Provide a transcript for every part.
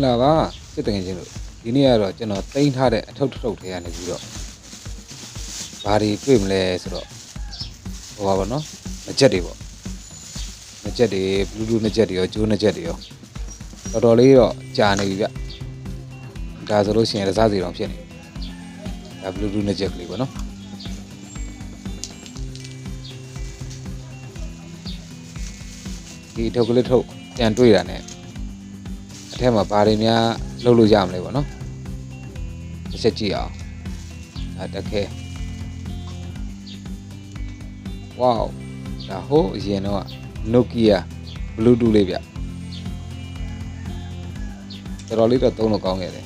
là ba cái tình hình thì này rồi cho nó tên tha để thâu thế này gì đó bà đi phim lệ rồi đó vào nó chết đi Bluetooth nó chết đi ở chỗ nó chết đi ở đó lấy rồi trả này vậy ra rồi xin ra gì làm chuyện này Bluetooth nó chết đi vào nó thì theo cái thâu chàng đuôi là này theo mà bà đi nha lâu giảm này vào nó sẽ chỉ ở đặc kê wow là hố gì nó Nokia Bluetooth lấy vậy rồi lấy được tôi nó có nghe đấy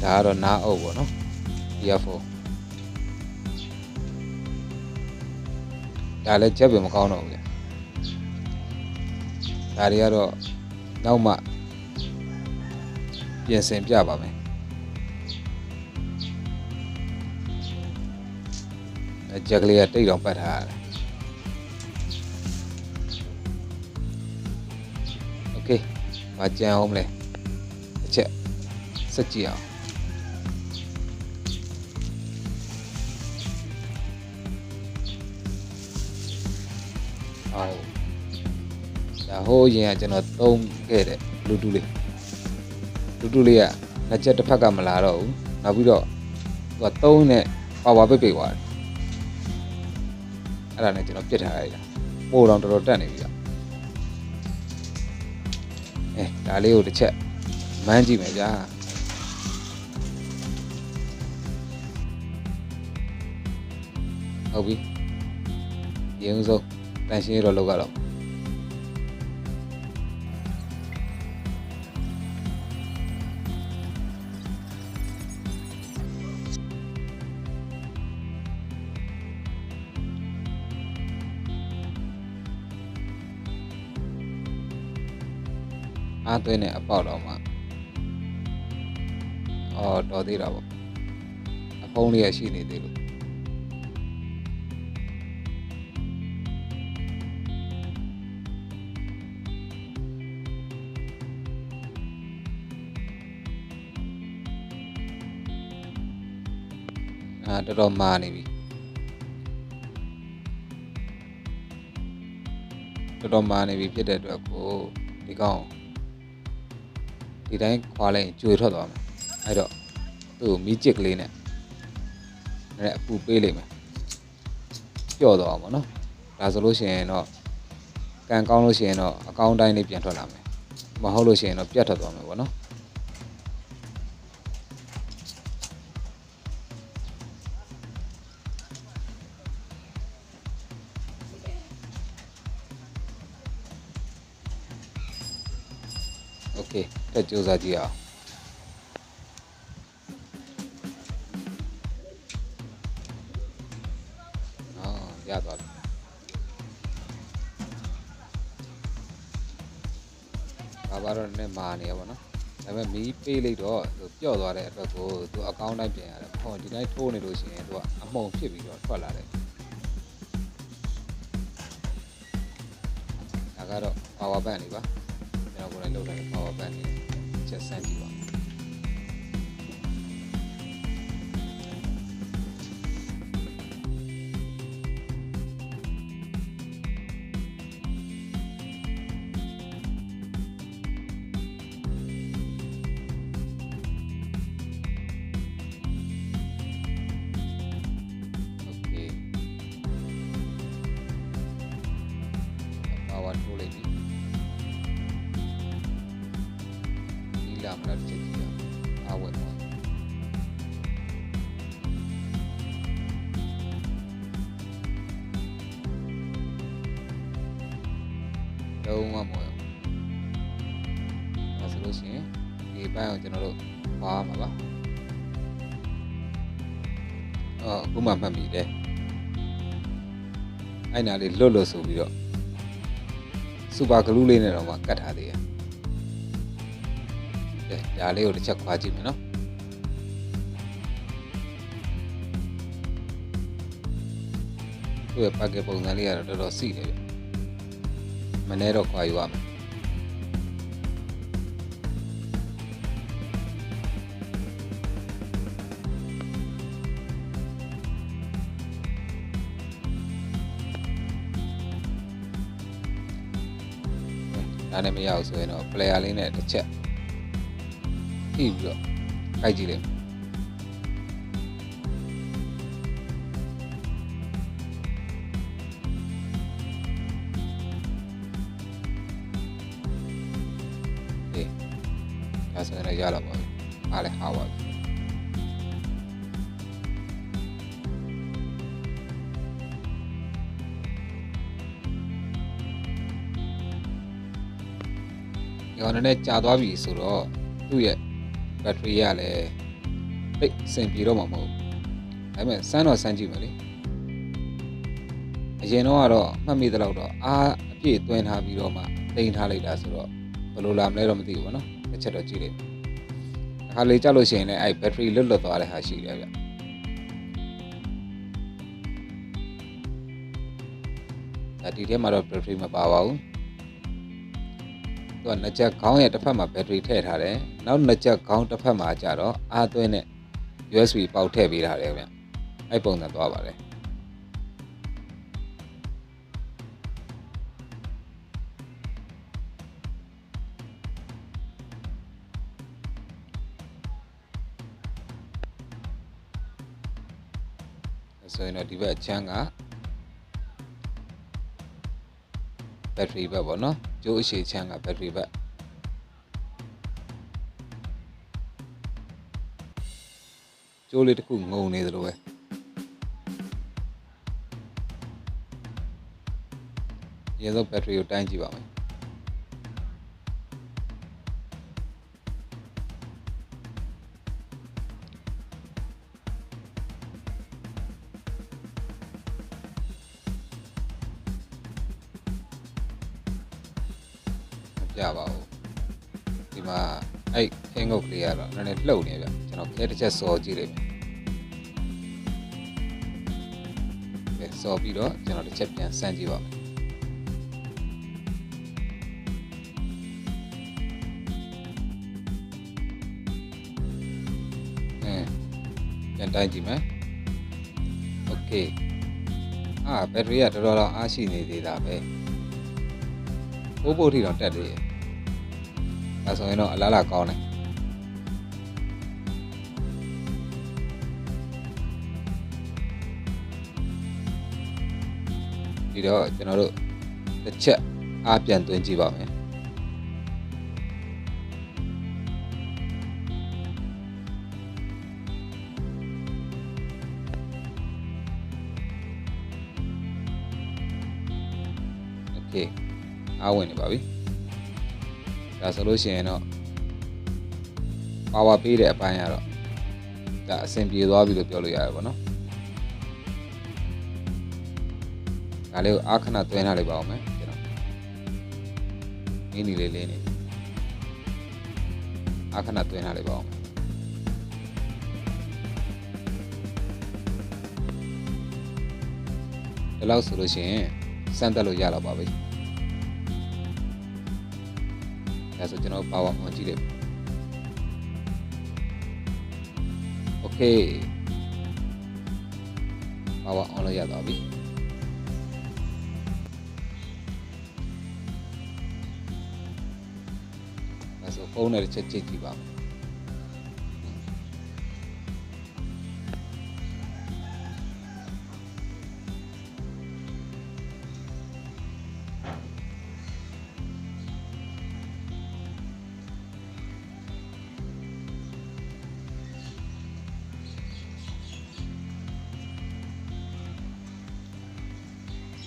đã rồi na over nó earphone đã lấy chấp về một con nào vậy đã đi rồi đâu mà biến xem chả bà mày chắc là tới đồng bát hà ok và chào hôm nay chạy rất chiều đã hô gì cho nó tôm cái đấy Bluetooth à là chết được phát cả mà là đâu nào bây giờ và tôm này vào bể quá là này cho nó chết hại mua đồng đồ này bây giờ đã liều để chạy mang gì mày ra Obi tiếng rồi đang xin rồi lâu rồi tôi này bảo đó mà đó đi đâu không đi xí này đi luôn đó mà này bị đó mà này bị biết được cô đi con thì đấy khoa lên chui thoát rồi ai đó từ mỹ chiếc lên này này phụ bê lên mà cho đó mà nó là rồi xem nó càng cao nó xem nó cao đây này biến thoát làm mà hậu nó xem nó biến thoát rồi mà nó ok thật chưa ra gì à ra rồi bà rồi này mà này mà nó tại vì mỹ pay lấy đó rồi tiêu rồi đấy rồi tôi account này tiền rồi thôi thì này thô này rồi xin tôi mongဖြစ်ပြီးတော့ထွက်လာတယ်ဒါကတော့ power bank တွေပါကျွန်တော်ကိုယ်တိုင်လုပ်လိုက် power bank တွေချက်ဆန်းကြည့်ပါထိုးလိုက်ပြီဒီလာမလားတစ်ချက်ကြည့်ရအောင်ဝယ်ပါလုံးဝမဟုတ်ဘူးဒါဆိုလို့ရှိရင်ဒီဘက်ကိုကျွန်တော်တို့ပါမှာပါအခုမှမှတ်မိတယ်အဲ့နာလေးလွတ်ဆိုပြီးတော့super glue လေးနဲ့တော့မှကတ်ထားသေးတယ်။ဒါလေးကိုတစ်ချက်ခွာကြည့်မယ်နော်။သူ့ရဲ့ packet ပုံစံလေးကတော့တော်တော်စီတယ်ဗျ။မနေ့တော့ခွာယူရမယ်။ ဒါနဲ့မရအောင်ဆိုရင်တော့ player လေးနဲ့တစ်ချက်ထိပြီးတော့ကြိုက်ကြည့်လိုက်ဒါဆိုရင်လည်းရတော့ပါပြီအားလည်းဟာပါပြီဒီကောင်နဲ့ကြာသွားပြီဆိုတော့သူ့ရဲ့ဘက်ထရီကလည်းတိတ်စင်ပြေတော့မှာမဟုတ်ဘူးဒါပေမဲ့စမ်းတော့စမ်းကြည့်မယ်လေအရင်တော့မှတ်မိသလောက်တော့အားအပြည့်သွင်းထားပြီးတော့မှတင်ထားလိုက်တာဆိုတော့ဘယ်လိုလာမလဲတော့မသိဘူးပေါ့နော်တစ်ချက်တော့ကြည့်လိုက်အခါလေးကြောက်လို့ရှိရင်လည်းအဲ့ဘက်ထရီလွတ်သွားတဲ့ဟာရှိတယ်ဗျဒါဒီထဲမှာတော့ဘက်ထရီမပါပါဘူးသူကနှစ်ချက်ခေါင်းရဲ့တစ်ဖက်မှာဘက်ထရီထည့်ထားတယ်နောက်နှစ်ချက်ခေါင်းတစ်ဖက်မှာကျတော့အားသွင်းတဲ့ USB ပေါက်ထည့်ပေးထားတယ်ဗျအဲ့ပုံစံသွားပါတယ်ဆိုရင်တော့ဒီဘက်အချမ်းကဘက်ထရီဘက်ပေါ့နော်ကျိုးအရှိချမ်းကဘက်ထရီဘက်ကျိုးလေးတစ်ခုငုံနေသလိုပဲရေစုပ်ဘက်ထရီကိုတိုင်းကြည့်ပါမယ်ပြပါဦးဒီမှာအဲ့ခင်းငုတ်ကလေးကတော့နည်းနည်းလှုပ်နေဗျကျွန်တော်ခဲတစ်ချက်စော်ကြည့်လိုက်မယ်စော်ပြီးတော့ကျွန်တော်တစ်ချက်ပြန်စမ်းကြည့်ပါမယ်ပြန်တိုင်းကြည့်မယ်โอเคဘက်ထရီကတော်တော်အားရှိနေသေးတာပဲပို့ထိတော့တက်သေးတယ်ဒါဆိုရင်တော့အလားအလာကောင်းတယ်ဒီတော့ကျွန်တော်တို့တစ်ချက်အားပြန်သွင်းကြည့်ပါမယ်โอเคအားဝင်နေပါပြီဒါဆိုလို့ရှိရင်တော့ပါဝါပေးတဲ့အပိုင်းကတော့ဒါအဆင်ပြေသွားပြီလို့ပြောလို့ရတယ်ပေါ့နော်ဒါလေးကိုအားခဏသွင်းထားလိုက်ပါဦးမယ်ကျွန်တော်မင်းနီလေးလေးနေအားခဏသွင်းထားလိုက်ပါဦးမယ်ဒီလောက်ဆိုလို့ရှိရင်စမ်းတက်လို့ရတော့ပါပြီဒါဆိုကျွန်တော် power on ကြည့်လိုက်โอเค power on လို့ရသွားပြီဒါဆိုဖုန်းနဲ့တစ်ချက်ကြည့်ကြည့်ပါ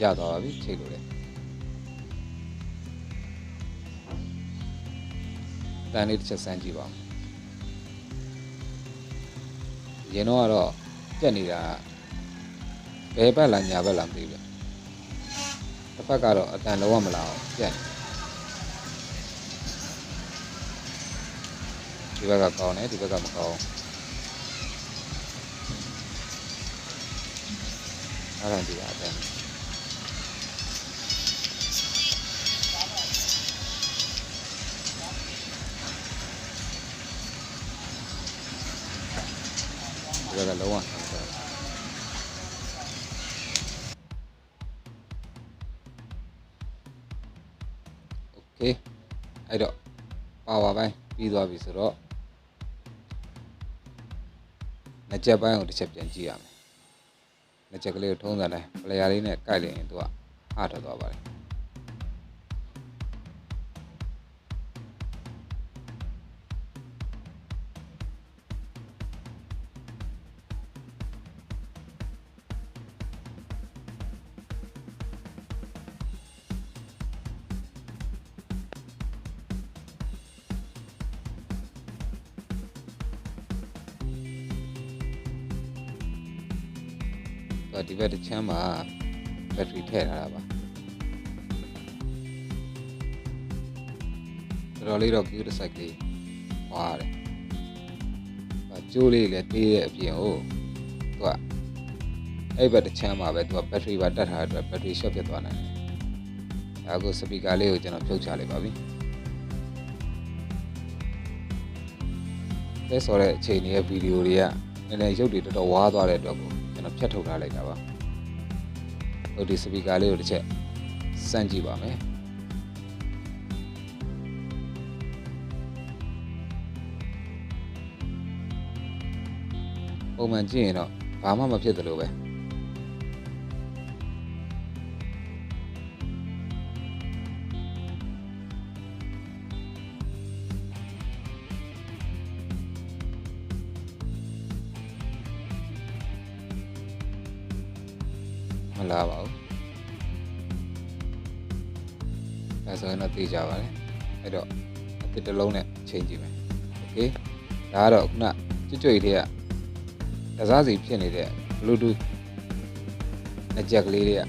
ရသွားပါပြီချိန်လို့လေတန်လေးတစ်ချက်စမ်းကြည့်ပါဦးရင်တော့ကတော့ပြက်နေတာဘယ်ဘက်လားညာဘက်လားမသိဘူးတစ်ဖက်ကတော့အတန်လုံးဝမလာအောင်ပြက်နေဒီဘက်ကကောင်းတယ်ဒီဘက်ကမကောင်းအဲ့ဒါဒီအတန်ဒီကလုံးဝဆန်းတယ်โอเค အဲ့တော့ power ပိုင်းပြီးသွားပြီဆိုတော့နှစ်ချက်ပိုင်းကိုတစ်ချက်ပြန်ကြည့်ရမယ်နှစ်ချက်ကလေးကိုထုံးစံတိုင်းပလေယာလေးနဲ့ကိုက်လိုက်ရင်သူကဟထွက်သွားပါတယ်ဒီဘက်တစ်ချမ်းမှာဘက်ထရီထည့်ထားတာပါတော်တော်လေးတော့ cute site လေးဟွာတယ်ကျိုးလေးလည်းတေးတဲ့အပြင်ကိုသူကအဲ့ဘက်တစ်ချမ်းမှာပဲသူကဘက်ထရီပါတက်ထားတဲ့အတွက်ဘက်ထရီ short ဖြစ်သွားနိုင်တယ်ဒါကိုစပီကာလေးကိုကျွန်တော်ဖြုတ်ချလိုက်ပါပြီလဲဆိုတဲ့အချိန်ကြီးရဲ့ဗီဒီယိုတွေကနည်းနည်းရုပ်တွေတော်တော်ဝါးသွားတဲ့အတွက်ကိုကျွန်တော်ဖြတ်ထုတ်ထားလိုက်တာပါဟိုဒီစပီကာလေးကိုတစ်ချက်စမ်းကြည့်ပါမယ်ပုံမှန်ကြည့်ရင်တော့ဘာမှမဖြစ်သလိုပဲမလာပါဘူးဒါဆိုရင်တော့သိကြပါတယ်အဲ့တော့အတစ်တစ်လုံးနဲ့ချိန်ကြည့်မယ်โอเคဒါကတော့ခုနကြွကြွတွေကတစားစီဖြစ်နေတဲ့ Bluetooth နှစ်ချက်ကလေးတွေက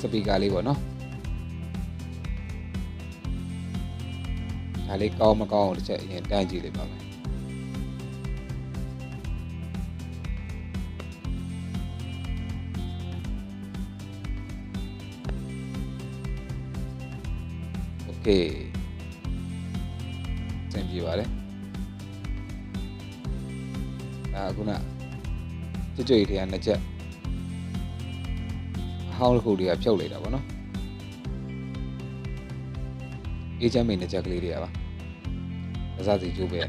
စပီကာလေးပေါ့နော်ဒါလေးကောင်းမကောင်းအောင်တစ်ချက်အရင်တန်းကြည့်လိုက်ပါမယ်โอเคသင်ပြပါတယ်ဒါခုနကြွကြွတွေကနှစ်ချက်အဟောင်းတစ်ခုတွေကဖြုတ်လိုက်တာပေါ့နော်အေးချမ်းမိနှစ်ချက်ကလေးတွေကပါသစားစီကျိုးပဲဒ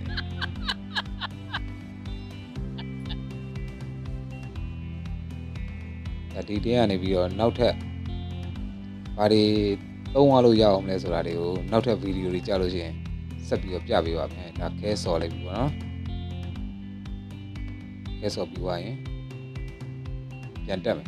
ါဒီတင်းကနေပြီးတော့နောက်ထပ်ဘာတွေသုံးရလို့ရအောင်လဲဆိုတာတွေကိုနောက်ထပ်ဗီဒီယိုတွေကြာလို့ရှိရင်ဆက်ပြီးတော့ပြပေးပါမယ်ဒါခဲဆော်လိုက်ပြီပေါ့နော်ခဲဆော်ပြီးသွားရင်ပြန်တက်မယ်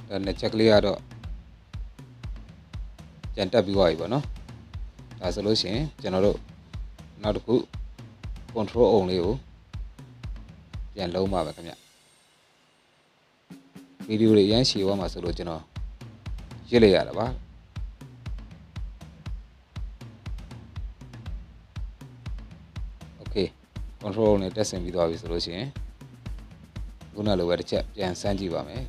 ဒါနဲ့ချက်ကလေးကတော့ကြံတက်ပြီးသွားပြီပေါ့နော်ဒါဆိုလို့ရှိရင်ကျွန်တော်တို့နောက်တစ်ခု control on လေးကိုပြန်လုံးပါပဲခင်ဗျဗီဒီယိုတွေအရင်ရှည်သွားမှာဆိုလို့ကျွန်တော်ရစ်လိုက်ရတာပါโอเค control နဲ့တက်ဆင်ပြီးသွားပြီဆိုလို့ရှိရင်ခုနလိုပဲတစ်ချက်ပြန်စမ်းကြည့်ပါမယ်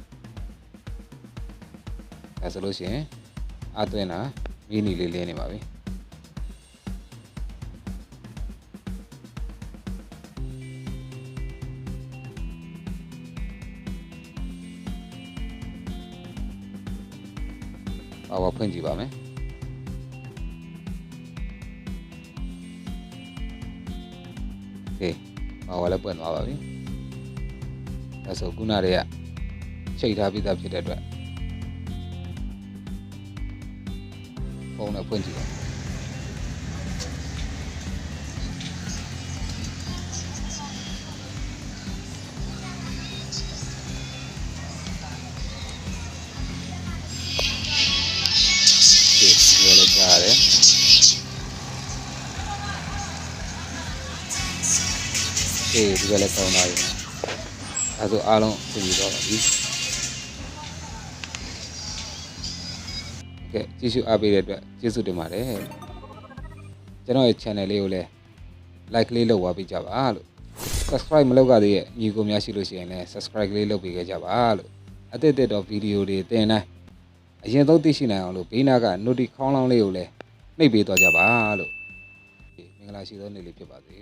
ဒါဆိုလို့ရှိရင်အသွင်းတာမီနီလေးလင်းနေပါပြီပါဖွင့်ကြည့်ပါမယ်โอเคပါလည်းပွင့်သွားပါပြီဒါဆိုခုနတွေကချိတ်ထားပြီးသားဖြစ်တဲ့အတွက်ဖုန်းနဲ့ဖွင့်ကြည့်ပါဒီလိုကြားရတယ်ဒီကလည်းကောင်းပါပြီအဲဆိုအားလုံးပြင်ပြီးတော့ပါပြီโอเค ကဲကြည့်ရှုအားပေးတဲ့အတွက်ကျေးဇူးတင်ပါတယ်ကျွန်တော်ရဲ့ channel လေးကိုလည်း like လေးလုပ်သွားပေးကြပါလို့ subscribe မလုပ်ရသေးရဲ့ညီကိုများရှိလို့ရှိရင်လည်း subscribe လေးလုပ်ပေးခဲ့ကြပါလို့အသစ်တော့ဗီဒီယိုတွေတင်တိုင်းအရင်ဆုံးသိရှိနိုင်အောင်လို့ဘေးနားက notification ခေါင်းလောင်းလေးကိုလည်းနှိပ်ပေးသွားကြပါလို့မင်္ဂလာရှိသောနေ့လေးဖြစ်ပါစေ